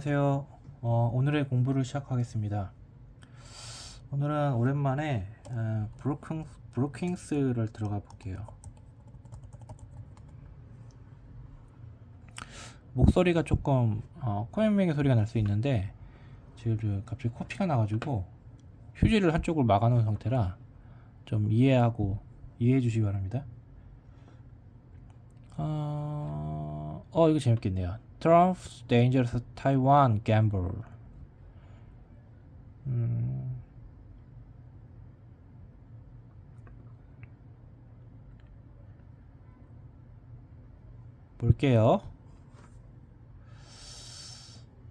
안녕하세요. 오늘의 공부를 시작하겠습니다. 오늘은 오랜만에 브루킹스를 들어가 볼게요. 목소리가 조금 코맹맹이 소리가 날 수 있는데 지금 갑자기 코피가 나가지고 휴지를 한쪽을 막아놓은 상태라 좀 이해해 주시기 바랍니다. 이거 재밌겠네요. Trump's dangerous Taiwan gamble. 볼게요.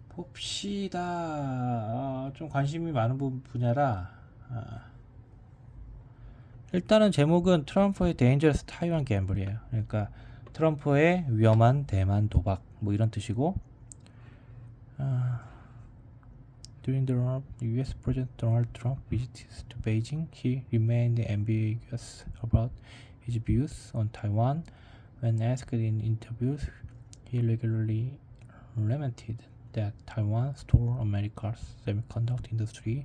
봅시다. 좀 관심이 많은 분야라. 일단은 제목은 트럼프의 Dangerous Taiwan Gamble이에요. 그러니까 트럼프의 위험한 대만 도박 뭐 이런 뜻이고. During the run-up, U.S. President Donald Trump visits to Beijing, he remained ambiguous about his views on Taiwan. When asked in interviews, he regularly lamented that Taiwan stole America's semiconductor industry,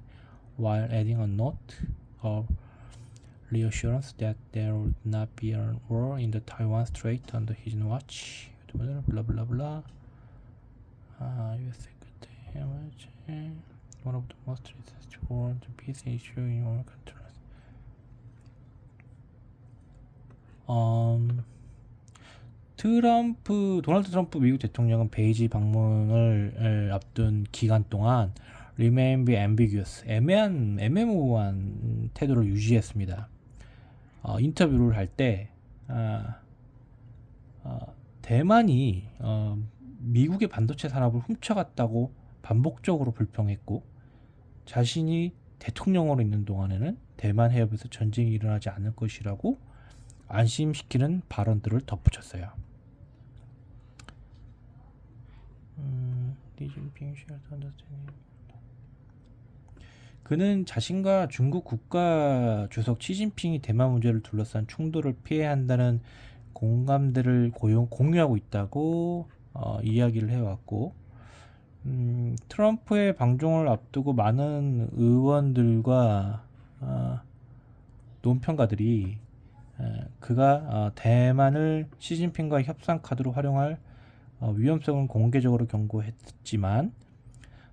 while adding a note of reassurance that there would not be a war in the Taiwan Strait under his watch. Blah blah blah. U.S. one of the most recent war the peace issue in our country. 도널드 트럼프 미국 대통령은 베이지 방문을 앞둔 기간 동안 remain ambiguous, 애매모호한 태도를 유지했습니다. 인터뷰를 할 때 대만이 미국의 반도체 산업을 훔쳐갔다고 반복적으로 불평했고, 자신이 대통령으로 있는 동안에는 대만 해협에서 전쟁이 일어나지 않을 것이라고 안심시키는 발언들을 덧붙였어요. 그는 자신과 중국 국가 주석 시진핑이 대만 문제를 둘러싼 충돌을 피해야 한다는 공감대를 공유하고 있다고 이야기를 해왔고, 트럼프의 방중을 앞두고 많은 의원들과 논평가들이 그가 대만을 시진핑과 협상 카드로 활용할 위험성을 공개적으로 경고했지만,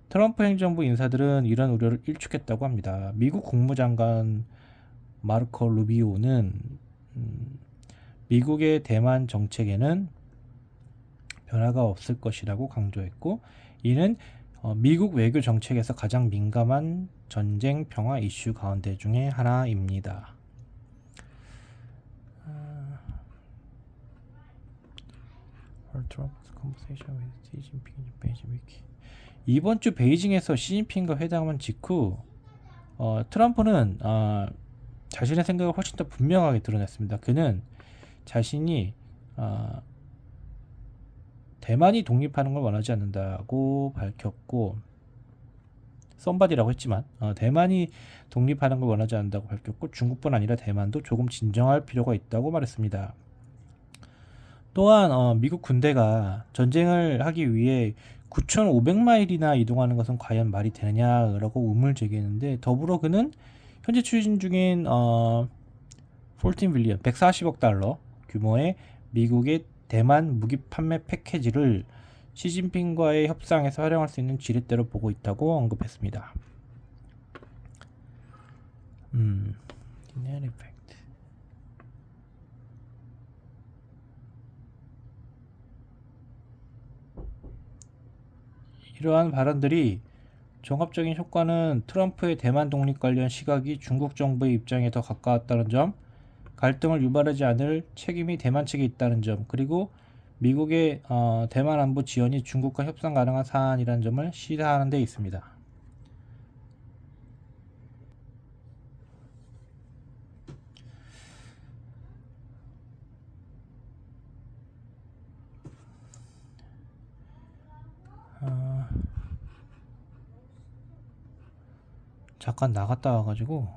트럼프 행정부 인사들은 이런 우려를 일축했다고 합니다. 미국 국무장관 마르코 루비오는 미국의 대만 정책에는 변화가 없을 것이라고 강조했고, 이는 미국 외교 정책에서 가장 민감한 전쟁 평화 이슈 가운데 중에 하나입니다. 이번 주 베이징에서 시진핑과 회담한 직후 트럼프는 자신의 생각을 훨씬 더 분명하게 드러냈습니다. 그는 자신이 대만이 독립하는 걸 원하지 않는다고 밝혔고, 썸바디라고 했지만 대만이 독립하는 걸 원하지 않는다고 밝혔고, 중국뿐 아니라 대만도 조금 진정할 필요가 있다고 말했습니다. 또한 미국 군대가 전쟁을 하기 위해 9,500마일이나 이동하는 것은 과연 말이 되느냐라고 의문을 제기했는데, 더불어 그는 현재 추진 중인 14빌리언 140억 달러 규모의 미국의 대만 무기 판매 패키지를 시진핑과의 협상에서 활용할 수 있는 지렛대로 보고 있다고 언급했습니다. 이러한 발언들이 종합적인 효과는 트럼프의 대만 독립 관련 시각이 중국 정부의 입장에 더 가까웠다는 점, 갈등을 유발하지 않을 책임이 대만 측에 있다는 점, 그리고 미국의 대만 안보 지원이 중국과 협상 가능한 사안이라는 점을 시사하는 데 있습니다. 잠깐 나갔다 와가지고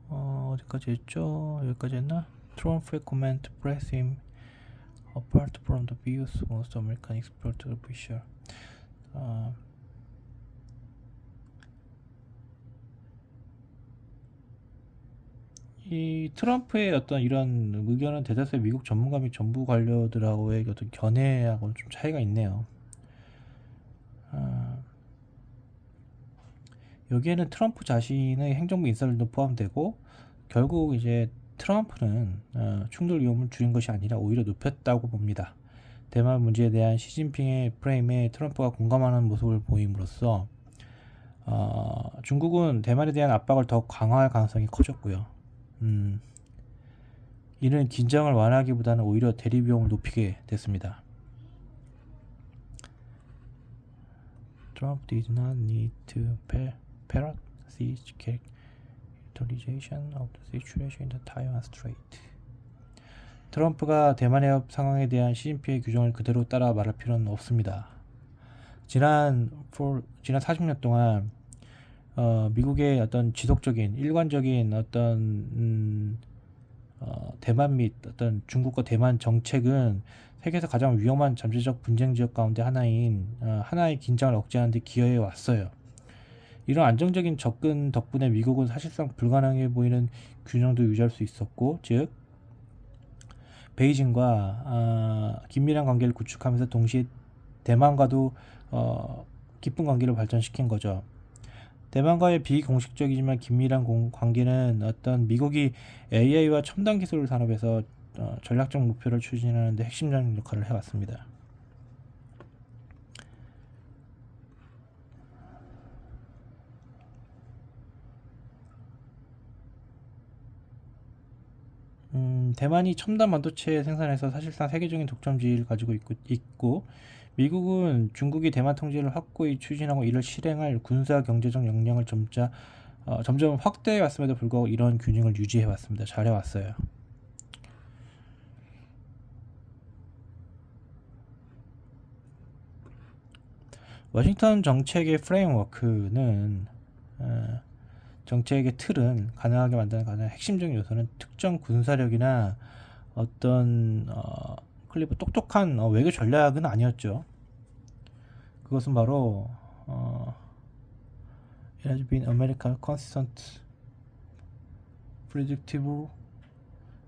어디까지 했죠? 여기까지 했나? Trump의 comment press him apart from the views most American experts official. 이 트럼프의 어떤 이런 의견은 대다수의 미국 전문가 및 정부 관료들하고의 어떤 견해하고는 좀 차이가 있네요. 여기에는 트럼프 자신의 행정부 인사들도 포함되고, 결국 이제 트럼프는 충돌 위험을 줄인 것이 아니라 오히려 높였다고 봅니다. 대만 문제에 대한 시진핑의 프레임에 트럼프가 공감하는 모습을 보임으로써 중국은 대만에 대한 압박을 더 강화할 가능성이 커졌고요. 이는 긴장을 완화하기보다는 오히려 대립위험을 높이게 됐습니다. Trump did not need to parrot the characterization of the situation in the Taiwan Strait. 트럼프가 대만 해협 상황에 대한 시진핑의 규정을 그대로 따라 말할 필요는 없습니다. 지난 40년 동안 미국의 어떤 지속적인 일관적인 어떤 대만 및 어떤 중국과 대만 정책은 세계에서 가장 위험한 잠재적 분쟁 지역 가운데 하나인 하나의 긴장을 억제하는 데 기여해 왔어요. 이런 안정적인 접근 덕분에 미국은 사실상 불가능해 보이는 균형도 유지할 수 있었고, 즉 베이징과 긴밀한 관계를 구축하면서 동시에 대만과도 깊은 관계를 발전시킨 거죠. 대만과의 비공식적이지만 긴밀한 관계는 어떤 미국이 AI와 첨단 기술 산업에서 전략적 목표를 추진하는 데 핵심적인 역할을 해왔습니다. 대만이 첨단 반도체 생산에서 사실상 세계적인 독점지위를 가지고 있고 미국은 중국이 대만 통제를 확고히 추진하고 이를 실행할 군사 경제적 역량을 점점 확대해 왔음에도 불구하고 이런 균형을 유지해 왔습니다. 잘해 왔어요. 워싱턴 정책의 프레임워크는 정책의 틀은 가능하게 만드는 가장 핵심적인 요소는 특정 군사력이나 어떤 클리브 똑똑한 외교 전략은 아니었죠. 그것은 바로 It has been America's consistent, predictable,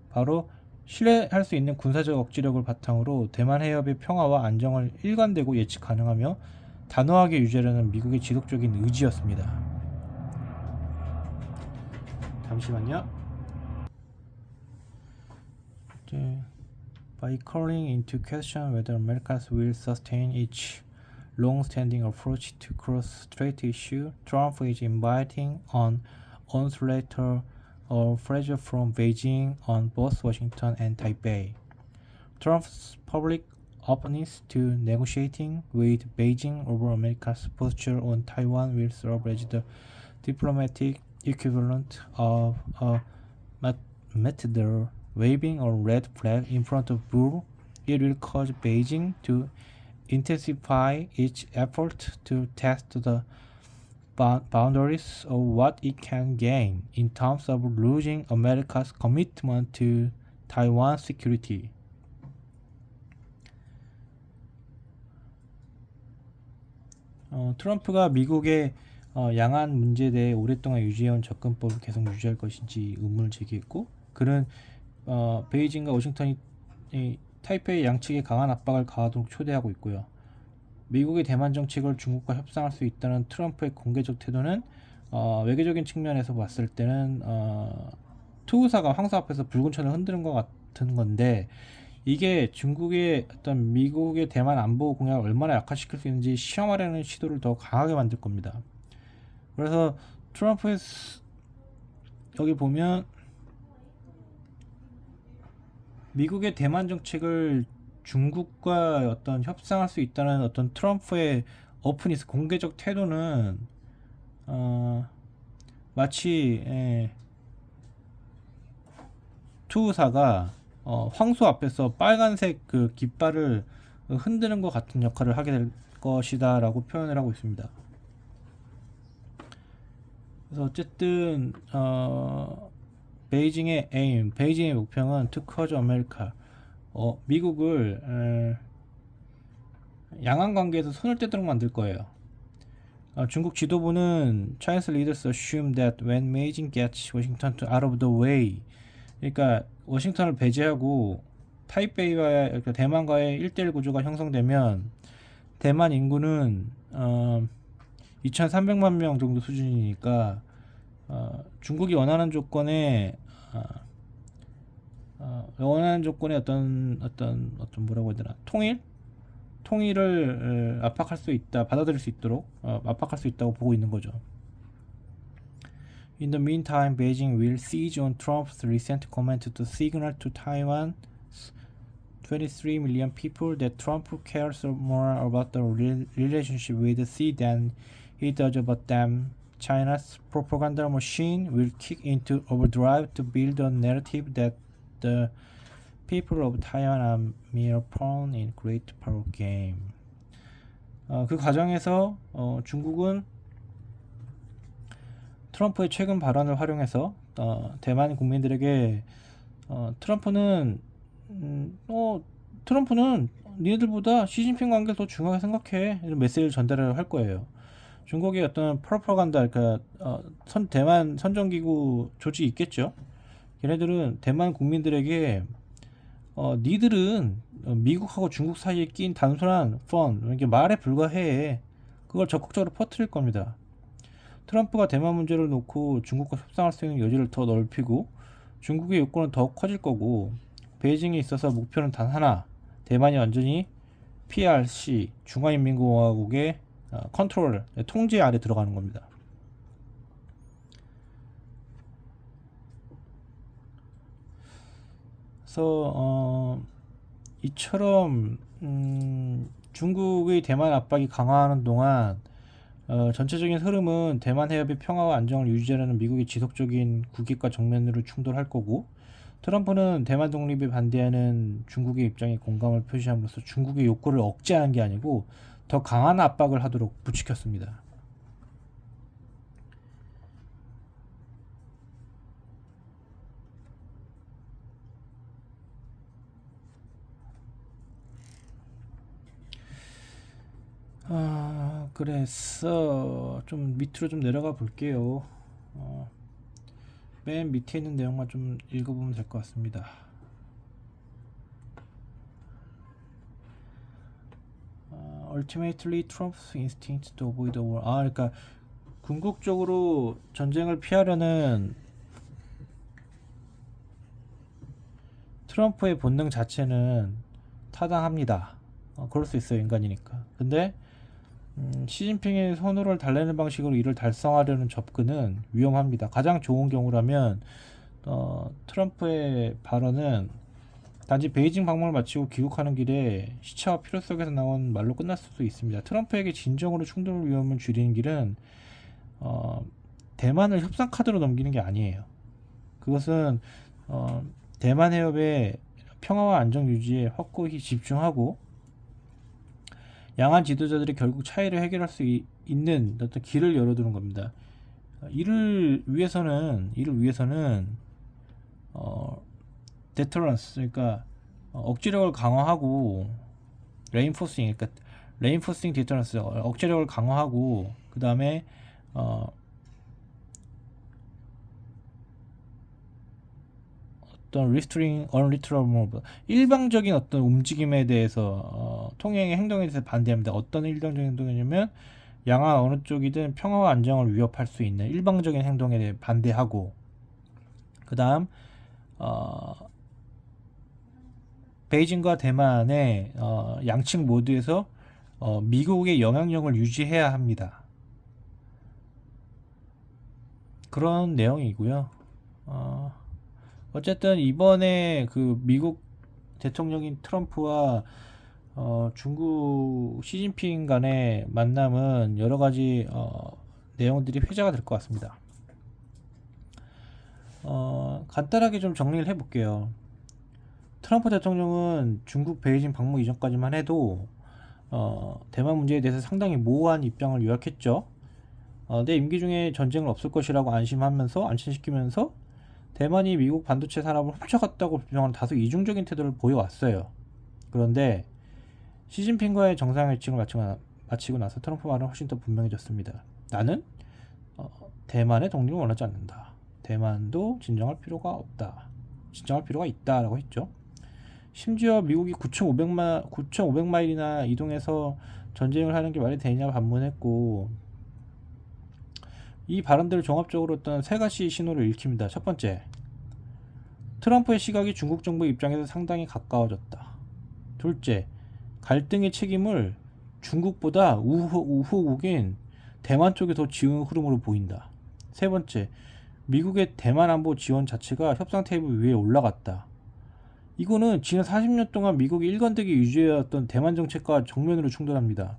바로 신뢰할 수 있는 군사적 억지력을 바탕으로 대만 해협의 평화와 안정을 일관되고 예측 가능하며 단호하게 유지하려는 미국의 지속적인 의지였습니다. 잠시만요. By calling into question whether America will sustain its long-standing approach to cross-strait issue, Trump is inviting an onslaught of pressure from Beijing on both Washington and Taipei. Trump's public openness to negotiating with Beijing over America's posture on Taiwan will serve as the diplomatic equivalent of a matador waving a red flag in front of bull. It will cause Beijing to intensify its effort to test the boundaries of what it can gain in terms of losing America's commitment to Taiwan security. 트럼프가 미국의 양안 문제에 대해 오랫동안 유지해온 접근법을 계속 유지할 것인지 의문을 제기했고, 그는 베이징과 워싱턴이 타이페이 양측에 강한 압박을 가하도록 초대하고 있고요. 미국의 대만 정책을 중국과 협상할 수 있다는 트럼프의 공개적 태도는 외교적인 측면에서 봤을 때는 투우사가 황사 앞에서 붉은 천을 흔드는 것 같은 건데, 이게 중국의 어떤 미국의 대만 안보 공약을 얼마나 약화시킬 수 있는지 시험하려는 시도를 더 강하게 만들 겁니다. 그래서 트럼프의 여기 보면 미국의 대만 정책을 중국과 어떤 협상할 수 있다는 어떤 트럼프의 오픈니스 공개적 태도는 마치 투우사가 황소 앞에서 빨간색 그 깃발을 흔드는 것 같은 역할을 하게 될 것이다 라고 표현을 하고 있습니다. 그래서 어쨌든 베이징의 목표는 to cause America, 미국을 양안 관계에서 손을 떼도록 만들 거예요. 중국 지도부는 Chinese leaders assume that when Beijing gets Washington out of the way, 그러니까 워싱턴을 배제하고 타이베이와 그러니까 대만과의 1대1 구조가 형성되면 대만 인구는 2,300만 명 정도 수준이니까 중국이 원하는 조건에 원하는 조건에 어떤 뭐라고 해야 되나 통일을 압박할 수 있다, 받아들일 수 있도록 압박할 수 있다고 보고 있는 거죠. In the meantime, Beijing will seize on Trump's recent comment to signal to Taiwan's 23 million people that Trump cares more about the relationship with Xi than he does about them. China's propaganda machine will kick into overdrive to build a narrative that the people of Taiwan are mere pawn in great power game. 그 과정에서 중국은 트럼프의 최근 발언을 활용해서 대만 국민들에게 트럼프는 니네들보다 시진핑 관계를 더 중요하게 생각해 이런 메시지를 전달을 할 거예요. 중국의 어떤 프로파간다, 그러니까 대만 선전기구 조직이 있겠죠. 걔네들은 대만 국민들에게 니들은 미국하고 중국 사이에 낀 단순한 이렇게 말에 불과해. 그걸 적극적으로 퍼뜨릴 겁니다. 트럼프가 대만 문제를 놓고 중국과 협상할 수 있는 여지를 더 넓히고 중국의 요건은 더 커질 거고 베이징에 있어서 목표는 단 하나, 대만이 완전히 PRC 중화인민공화국의 컨트롤, 통제 아래 들어가는 겁니다. 그래서 이처럼 중국의 대만 압박이 강화하는 동안 전체적인 흐름은 대만 해협의 평화와 안정을 유지하려는 미국의 지속적인 국익과 정면으로 충돌할 거고 트럼프는 대만 독립에 반대하는 중국의 입장에 공감을 표시함으로써 중국의 욕구를 억제하는 게 아니고 더 강한 압박을 하도록 부추겼습니다. 그래서 좀 밑으로 좀 내려가 볼게요. 맨 밑에 있는 내용만 좀 읽어보면 될 것 같습니다. Ultimately, Trump's instinct to avoid the war. 그러니까 궁극적으로 전쟁을 피하려는 트럼프의 본능 자체는 타당합니다. 그럴 수 있어요, 인간이니까. 근데 시진핑의 선호를 달래는 방식으로 이를 달성하려는 접근은 위험합니다. 가장 좋은 경우라면 트럼프의 발언은 단지 베이징 방문을 마치고 귀국하는 길에 시차와 필요 속에서 나온 말로 끝날 수도 있습니다. 트럼프에게 진정으로 충돌 위험을 줄이는 길은 대만을 협상 카드로 넘기는 게 아니에요. 그것은 대만 해협의 평화와 안정 유지에 확고히 집중하고 양한 지도자들이 결국 차이를 해결할 수 있는 어떤 길을 열어두는 겁니다. 이를 위해서는 데터런스, 그러니까 억지력을 강화하고 레인포싱 데터런스, 억지력을 강화하고 그 다음에 어떤 리스트링 언리트러블 일방적인 어떤 움직임에 대해서 통행의 행동에 대해서 반대합니다. 어떤 일방적인 행동이냐면 양안 어느 쪽이든 평화와 안정을 위협할 수 있는 일방적인 행동에 대해 반대하고 그 다음 베이징과 대만의 양측 모두에서 미국의 영향력을 유지해야 합니다. 그런 내용이고요. 어쨌든 이번에 그 미국 대통령인 트럼프와 중국 시진핑 간의 만남은 여러 가지 내용들이 회자가 될 것 같습니다. 간단하게 좀 정리를 해볼게요. 트럼프 대통령은 중국 베이징 방문 이전까지만 해도 대만 문제에 대해서 상당히 모호한 입장을 요약했죠. 내 임기 중에 전쟁은 없을 것이라고 안심시키면서 대만이 미국 반도체 산업을 훔쳐갔다고 주장하는 다소 이중적인 태도를 보여왔어요. 그런데 시진핑과의 정상회담을 마치고 나서 트럼프 말은 훨씬 더 분명해졌습니다. 나는 대만의 독립을 원하지 않는다. 대만도 진정할 필요가 없다. 진정할 필요가 있다라고 했죠. 심지어 미국이 9,500마일이나 이동해서 전쟁을 하는 게 말이 되냐 반문했고, 이 발언들을 종합적으로 어떤 세 가지 신호를 읽힙니다. 첫 번째, 트럼프의 시각이 중국 정부 입장에서 상당히 가까워졌다. 둘째, 갈등의 책임을 중국보다 우호국인 대만 쪽에 더 지우는 흐름으로 보인다. 세 번째, 미국의 대만 안보 지원 자체가 협상 테이블 위에 올라갔다. 이거는 지난 40년 동안 미국이 일관되게 유지해왔던 대만 정책과 정면으로 충돌합니다.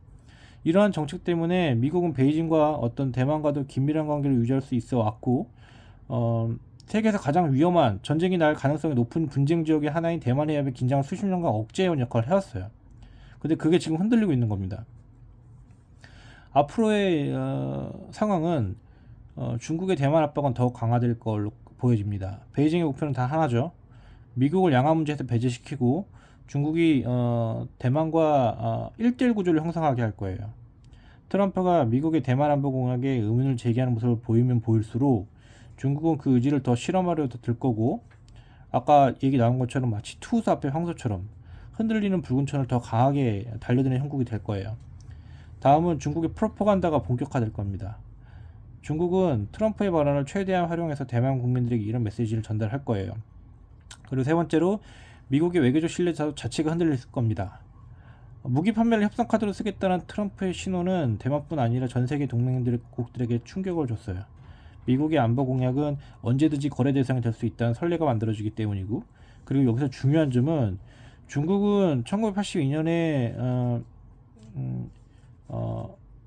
이러한 정책 때문에 미국은 베이징과 어떤 대만과도 긴밀한 관계를 유지할 수 있어 왔고, 세계에서 가장 위험한 전쟁이 날 가능성이 높은 분쟁 지역의 하나인 대만 해협의 긴장을 수십 년간 억제해온 역할을 해왔어요. 근데 그게 지금 흔들리고 있는 겁니다. 앞으로의 상황은 중국의 대만 압박은 더욱 강화될 걸로 보여집니다. 베이징의 목표는 단 하나죠. 미국을 양안 문제에서 배제시키고 중국이 대만과 1대1 구조를 형성하게 할 거예요. 트럼프가 미국의 대만 안보 공약에 의문을 제기하는 모습을 보이면 보일수록 중국은 그 의지를 더 실험하려 들 거고, 아까 얘기 나온 것처럼 마치 투우스 앞에 황소처럼 흔들리는 붉은 천을 더 강하게 달려드는 형국이 될 거예요. 다음은 중국의 프로파간다가 본격화될 겁니다. 중국은 트럼프의 발언을 최대한 활용해서 대만 국민들에게 이런 메시지를 전달할 거예요. 그리고 세 번째로, 미국의 외교적 신뢰 자체가 흔들릴 겁니다. 무기 판매를 협상 카드로 쓰겠다는 트럼프의 신호는 대만뿐 아니라 전 세계 동맹국들에게 충격을 줬어요. 미국의 안보 공약은 언제든지 거래 대상이 될 수 있다는 선례가 만들어지기 때문이고, 그리고 여기서 중요한 점은 중국은 1982년에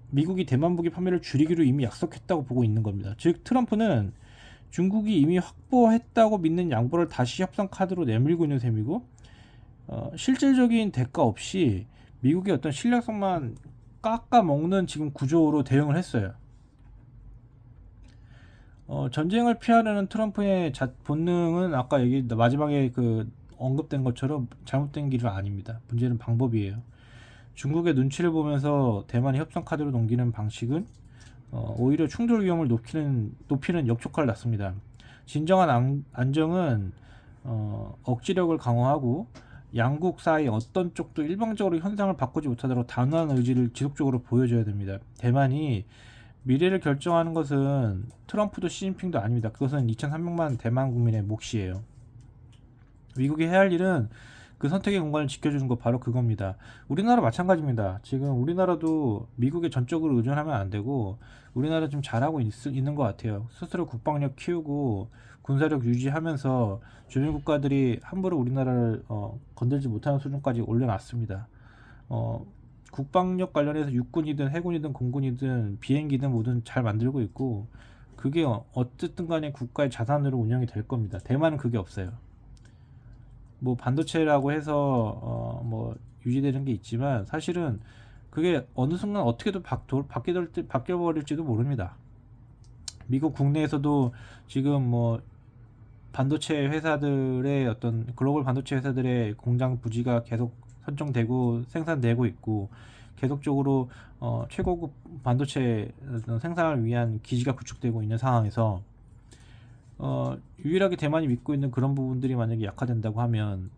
미국이 대만 무기 판매를 줄이기로 이미 약속했다고 보고 있는 겁니다. 즉 트럼프는 중국이 이미 확보했다고 믿는 양보를 다시 협상 카드로 내밀고 있는 셈이고, 실질적인 대가 없이 미국의 어떤 신뢰성만 깎아먹는 지금 구조로 대응을 했어요. 전쟁을 피하려는 트럼프의 본능은 아까 마지막에 언급된 것처럼 잘못된 길은 아닙니다. 문제는 방법이에요. 중국의 눈치를 보면서 대만이 협상 카드로 넘기는 방식은 오히려 충돌 위험을 높이는 역효과를 낳습니다. 진정한 안정은 억지력을 강화하고 양국 사이 어떤 쪽도 일방적으로 현상을 바꾸지 못하도록 단호한 의지를 지속적으로 보여줘야 됩니다. 대만이 미래를 결정하는 것은 트럼프도 시진핑도 아닙니다. 그것은 2,300만 대만 국민의 몫이에요. 미국이 해야 할 일은 그 선택의 공간을 지켜주는 거, 바로 그겁니다. 우리나라 마찬가지입니다. 지금 우리나라도 미국에 전적으로 의존하면 안 되고, 우리나라 좀 잘하고 있는 것 같아요. 스스로 국방력 키우고 군사력 유지하면서 주변 국가들이 함부로 우리나라를 건들지 못하는 수준까지 올려놨습니다. 국방력 관련해서 육군이든 해군이든 공군이든 비행기든 뭐든 잘 만들고 있고, 그게 어쨌든 간에 국가의 자산으로 운영이 될 겁니다. 대만은 그게 없어요. 뭐 반도체라고 해서 뭐 유지되는 게 있지만, 사실은 그게 어느 순간 어떻게든 바뀌어버릴지도 모릅니다. 미국 국내에서도 지금 뭐 반도체 회사들의 어떤 글로벌 반도체 회사들의 공장 부지가 계속 선정되고 생산되고 있고, 계속적으로 최고급 반도체 생산을 위한 기지가 구축되고 있는 상황에서 유일하게 대만이 믿고 있는 그런 부분들이 만약에 약화된다고 하면,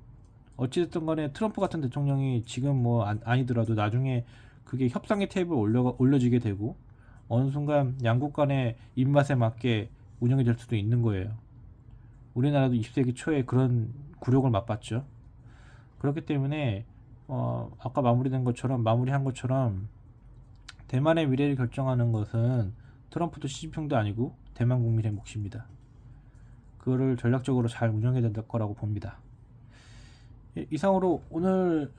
어찌됐든 간에 트럼프 같은 대통령이 지금 뭐 아니더라도 나중에 그게 협상의 테이블에 올려지게 되고, 어느 순간 양국 간의 입맛에 맞게 운영이 될 수도 있는 거예요. 우리나라도 20세기 초에 그런 굴욕을 맛봤죠. 그렇기 때문에 아까 마무리한 것처럼 대만의 미래를 결정하는 것은 트럼프도 시진핑도 아니고 대만 국민의 몫입니다. 그거를 전략적으로 잘 운영해야 될 거라고 봅니다. 이상으로 오늘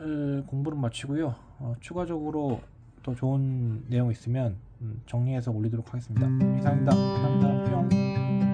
공부를 마치고요. 추가적으로 더 좋은 내용 있으면 정리해서 올리도록 하겠습니다. 이상입니다. 감사합니다. 뿅.